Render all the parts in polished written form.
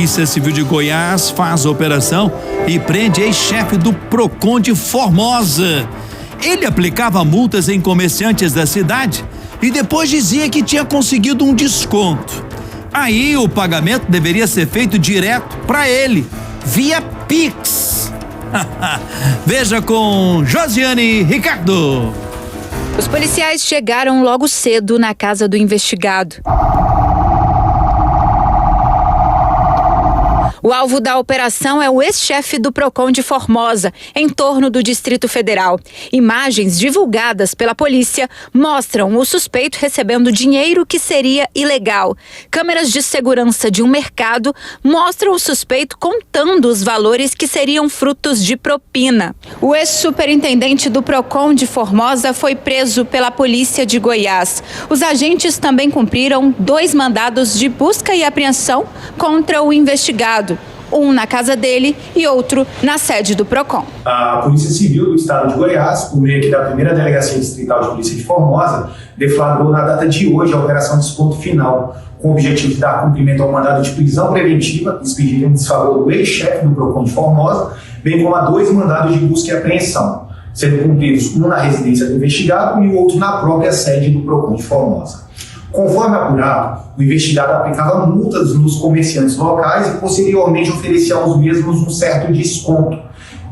Polícia Civil de Goiás faz a operação e prende ex-chefe do Procon de Formosa. Ele aplicava multas em comerciantes da cidade e depois dizia que tinha conseguido um desconto. Aí o pagamento deveria ser feito direto para ele, via Pix. Veja com Josiane Ricardo. Os policiais chegaram logo cedo na casa do investigado. O alvo da operação é o ex-chefe do Procon de Formosa, em torno do Distrito Federal. Imagens divulgadas pela polícia mostram o suspeito recebendo dinheiro que seria ilegal. Câmeras de segurança de um mercado mostram o suspeito contando os valores que seriam frutos de propina. O ex-superintendente do Procon de Formosa foi preso pela polícia de Goiás. Os agentes também cumpriram 2 mandados de busca e apreensão contra o investigado. Um na casa dele e outro na sede do Procon. A Polícia Civil do Estado de Goiás, por meio aqui da primeira Delegacia Distrital de Polícia de Formosa, deflagrou na data de hoje a Operação Desconto Final, com o objetivo de dar cumprimento ao mandado de prisão preventiva expedido em desfavor do ex-chefe do Procon de Formosa, bem como a 2 mandados de busca e apreensão, sendo cumpridos um na residência do investigado e o outro na própria sede do Procon de Formosa. Conforme apurado, o investigado aplicava multas nos comerciantes locais e posteriormente oferecia aos mesmos um certo desconto,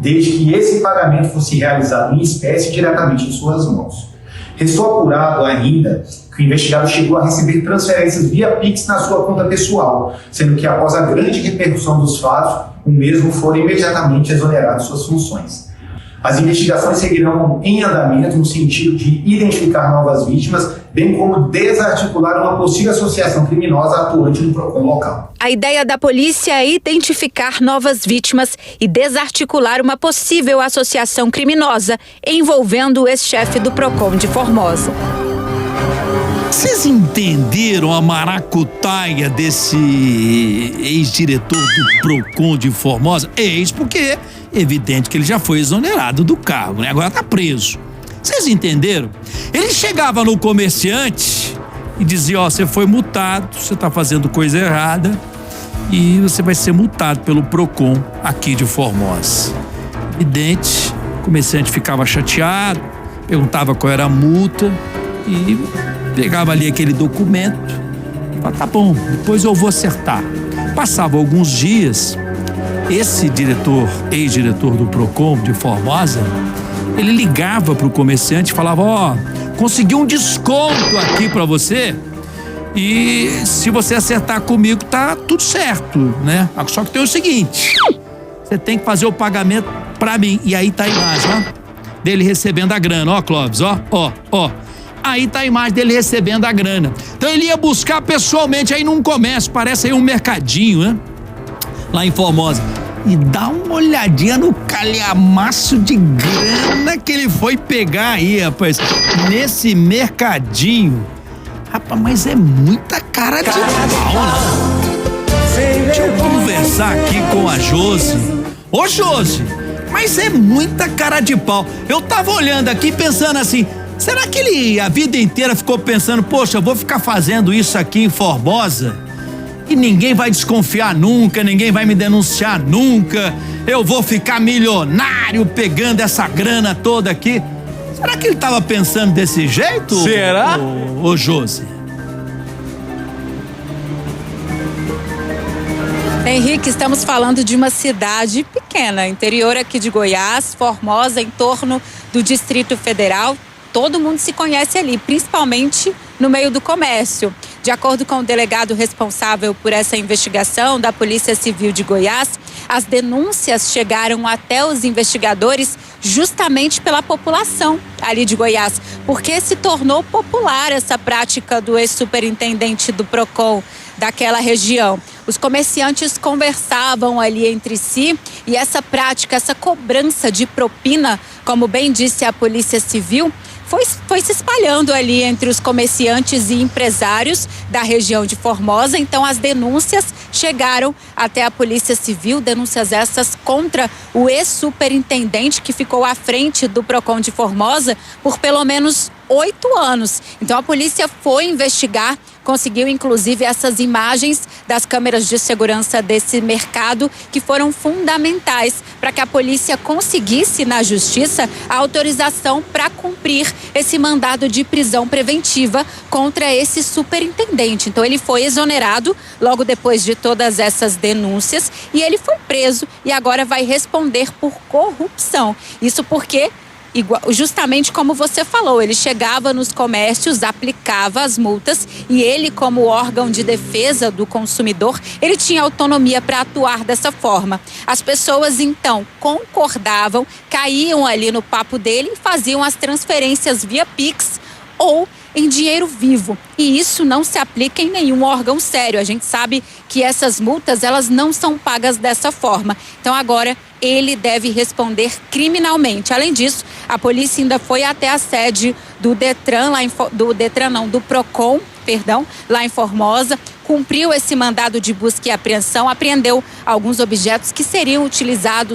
desde que esse pagamento fosse realizado em espécie diretamente em suas mãos. Restou apurado ainda que o investigado chegou a receber transferências via Pix na sua conta pessoal, sendo que após a grande repercussão dos fatos, o mesmo foi imediatamente exonerado de suas funções. As investigações seguirão em andamento no sentido de identificar novas vítimas, bem como desarticular uma possível associação criminosa atuante no Procon local. A ideia da polícia é identificar novas vítimas e desarticular uma possível associação criminosa envolvendo o ex-chefe do Procon de Formosa. Vocês entenderam a maracutaia desse ex-diretor do Procon de Formosa? Porque é evidente que ele já foi exonerado do cargo, né? Agora tá preso. Vocês entenderam? Ele chegava no comerciante e dizia, ó, você foi multado, você tá fazendo coisa errada e você vai ser multado pelo Procon aqui de Formosa. Evidente, o comerciante ficava chateado, perguntava qual era a multa e pegava ali aquele documento e falava, tá bom, depois eu vou acertar. Passava alguns dias, esse ex-diretor do Procon de Formosa, ele ligava pro comerciante e falava, ó, consegui um desconto aqui pra você e se você acertar comigo tá tudo certo, né? Só que tem o seguinte, você tem que fazer o pagamento pra mim. E aí tá a imagem, ó, dele recebendo a grana, ó, Clóvis, ó. Aí tá a imagem dele recebendo a grana. Então ele ia buscar pessoalmente aí num comércio, parece aí um mercadinho, né? Lá em Formosa. E dá uma olhadinha no calhamaço de grana que ele foi pegar aí, rapaz. Nesse mercadinho. Rapaz, mas é muita cara de pau, né? Deixa eu conversar aqui com a Josi. Ô, Josi, mas é muita cara de pau. Eu tava olhando aqui pensando assim, será que ele a vida inteira ficou pensando, poxa, eu vou ficar fazendo isso aqui em Formosa e ninguém vai desconfiar nunca, ninguém vai me denunciar nunca, eu vou ficar milionário pegando essa grana toda aqui? Será que ele tava pensando desse jeito? Será? Ô Josi. Henrique, estamos falando de uma cidade pequena, interior aqui de Goiás, Formosa, em torno do Distrito Federal. Todo mundo se conhece ali, principalmente no meio do comércio. De acordo com o delegado responsável por essa investigação da Polícia Civil de Goiás, as denúncias chegaram até os investigadores justamente pela população ali de Goiás, porque se tornou popular essa prática do ex-superintendente do Procon daquela região. Os comerciantes conversavam ali entre si e essa prática, essa cobrança de propina, como bem disse a Polícia Civil, foi se espalhando ali entre os comerciantes e empresários da região de Formosa. Então as denúncias chegaram até a Polícia Civil, denúncias essas contra o ex-superintendente que ficou à frente do Procon de Formosa por pelo menos 8 anos. Então a polícia foi investigar conseguiu inclusive essas imagens das câmeras de segurança desse mercado que foram fundamentais para que a polícia conseguisse na justiça a autorização para cumprir esse mandado de prisão preventiva contra esse superintendente. Então ele foi exonerado logo depois de todas essas denúncias e ele foi preso e agora vai responder por corrupção. Isso porque, justamente como você falou, ele chegava nos comércios, aplicava as multas e ele, como órgão de defesa do consumidor, ele tinha autonomia para atuar dessa forma. As pessoas então concordavam, caíam ali no papo dele e faziam as transferências via Pix ou em dinheiro vivo. E isso não se aplica em nenhum órgão sério. A gente sabe que essas multas, elas não são pagas dessa forma. Então agora ele deve responder criminalmente. Além disso, a polícia ainda foi até a sede do Detran, do Procon, lá em Formosa, cumpriu esse mandado de busca e apreensão, apreendeu alguns objetos que seriam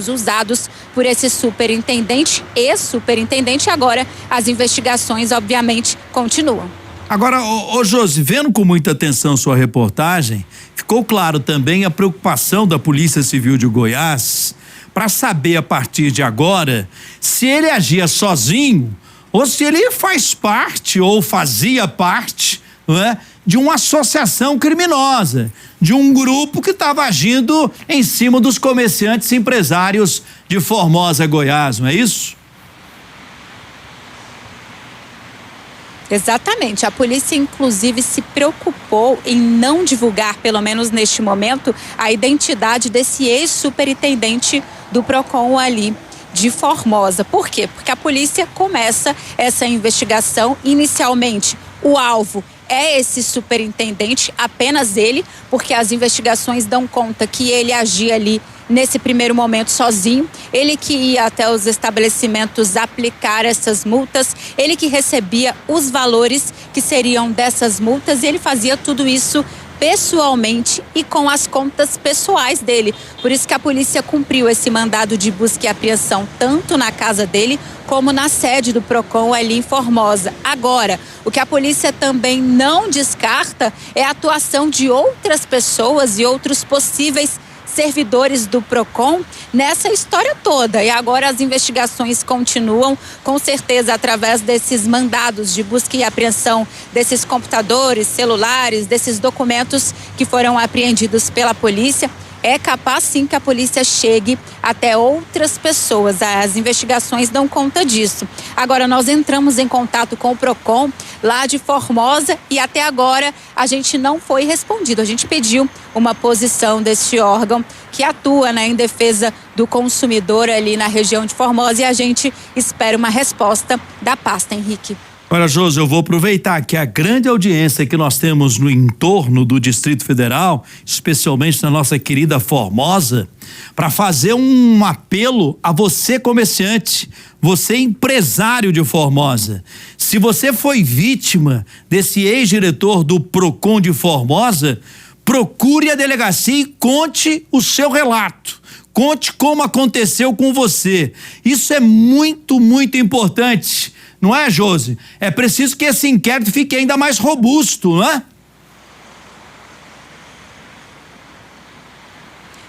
usados por esse superintendente e superintendente. Agora as investigações, obviamente, continuam. Agora, Josi, vendo com muita atenção sua reportagem, ficou claro também a preocupação da Polícia Civil de Goiás para saber a partir de agora se ele agia sozinho ou se ele faz parte ou fazia parte, não é, de uma associação criminosa, de um grupo que estava agindo em cima dos comerciantes e empresários de Formosa, Goiás, não é isso? Exatamente. A polícia, inclusive, se preocupou em não divulgar, pelo menos neste momento, a identidade desse ex-superintendente do Procon ali de Formosa. Por quê? Porque a polícia começa essa investigação. Inicialmente, o alvo é esse superintendente, apenas ele, porque as investigações dão conta que ele agia ali nesse primeiro momento sozinho, ele que ia até os estabelecimentos aplicar essas multas, ele que recebia os valores que seriam dessas multas e ele fazia tudo isso pessoalmente e com as contas pessoais dele. Por isso que a polícia cumpriu esse mandado de busca e apreensão tanto na casa dele como na sede do Procon ali em Formosa. Agora, o que a polícia também não descarta é a atuação de outras pessoas e outros possíveis servidores do Procon nessa história toda. E agora as investigações continuam, com certeza, através desses mandados de busca e apreensão desses computadores, celulares, desses documentos que foram apreendidos pela polícia. É capaz sim que a polícia chegue até outras pessoas. As investigações dão conta disso. Agora nós entramos em contato com o Procon lá de Formosa e até agora a gente não foi respondido. A gente pediu uma posição deste órgão que atua, né, em defesa do consumidor ali na região de Formosa e a gente espera uma resposta da pasta, Henrique. Olha, Josi, eu vou aproveitar que a grande audiência que nós temos no entorno do Distrito Federal, especialmente na nossa querida Formosa, para fazer um apelo a você, comerciante, você empresário de Formosa. Se você foi vítima desse ex-diretor do Procon de Formosa, procure a delegacia e conte o seu relato. Conte como aconteceu com você. Isso é muito, muito importante. Não é, Josi? É preciso que esse inquérito fique ainda mais robusto, não é?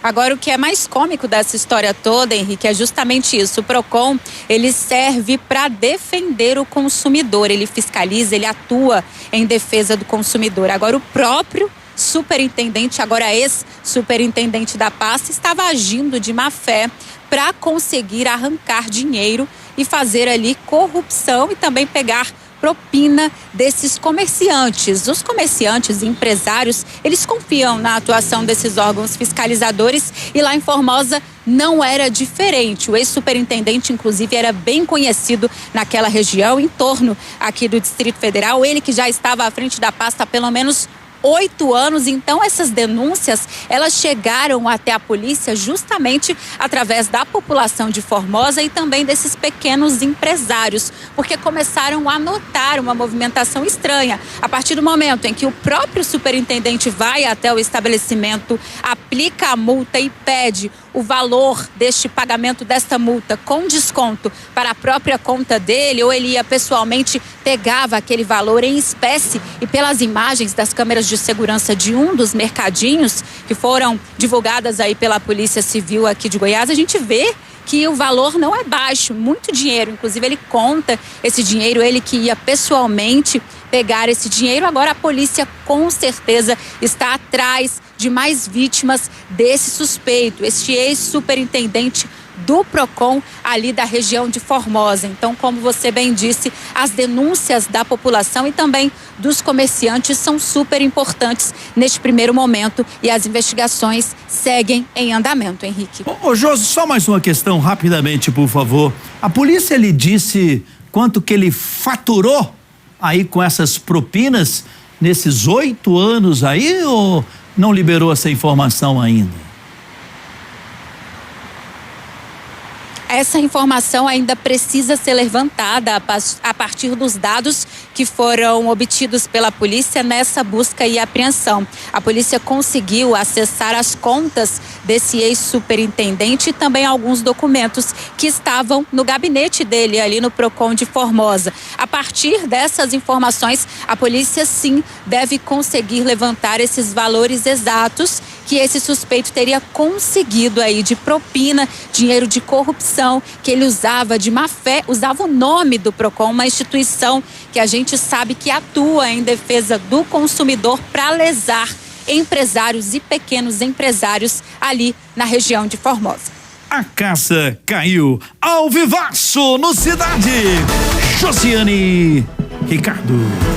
Agora, o que é mais cômico dessa história toda, Henrique, é justamente isso. O Procon, ele serve para defender o consumidor. Ele fiscaliza, ele atua em defesa do consumidor. Agora, o próprio superintendente, agora ex-superintendente da pasta, estava agindo de má fé para conseguir arrancar dinheiro e fazer ali corrupção e também pegar propina desses comerciantes. Os comerciantes e empresários, eles confiam na atuação desses órgãos fiscalizadores e lá em Formosa não era diferente. O ex-superintendente, inclusive, era bem conhecido naquela região, em torno aqui do Distrito Federal. Ele que já estava à frente da pasta há pelo menos 8 anos, então essas denúncias, elas chegaram até a polícia justamente através da população de Formosa e também desses pequenos empresários, porque começaram a notar uma movimentação estranha. A partir do momento em que o próprio superintendente vai até o estabelecimento, aplica a multa e pede o valor deste pagamento desta multa com desconto para a própria conta dele, ou ele ia pessoalmente, pegava aquele valor em espécie. E pelas imagens das câmeras de segurança de um dos mercadinhos que foram divulgadas aí pela Polícia Civil aqui de Goiás, a gente vê que o valor não é baixo, muito dinheiro. Inclusive ele conta esse dinheiro, ele que ia pessoalmente pegar esse dinheiro. Agora a polícia com certeza está atrás de mais vítimas desse suspeito, este ex-superintendente do PROCON ali da região de Formosa. Então, como você bem disse, as denúncias da população e também dos comerciantes são super importantes neste primeiro momento e as investigações seguem em andamento, Henrique. Ô Josi, só mais uma questão rapidamente, por favor. A polícia lhe disse quanto que ele faturou aí com essas propinas nesses 8 anos aí, ou não liberou essa informação ainda? Essa informação ainda precisa ser levantada a partir dos dados que foram obtidos pela polícia nessa busca e apreensão. A polícia conseguiu acessar as contas desse ex-superintendente e também alguns documentos que estavam no gabinete dele ali no PROCON de Formosa. A partir dessas informações, a polícia sim deve conseguir levantar esses valores exatos que esse suspeito teria conseguido aí de propina, dinheiro de corrupção, que ele usava de má fé, usava o nome do PROCON, uma instituição que a gente sabe que atua em defesa do consumidor para lesar empresários e pequenos empresários ali na região de Formosa. A caça caiu ao vivaço no Cidade. Josiane Ricardo.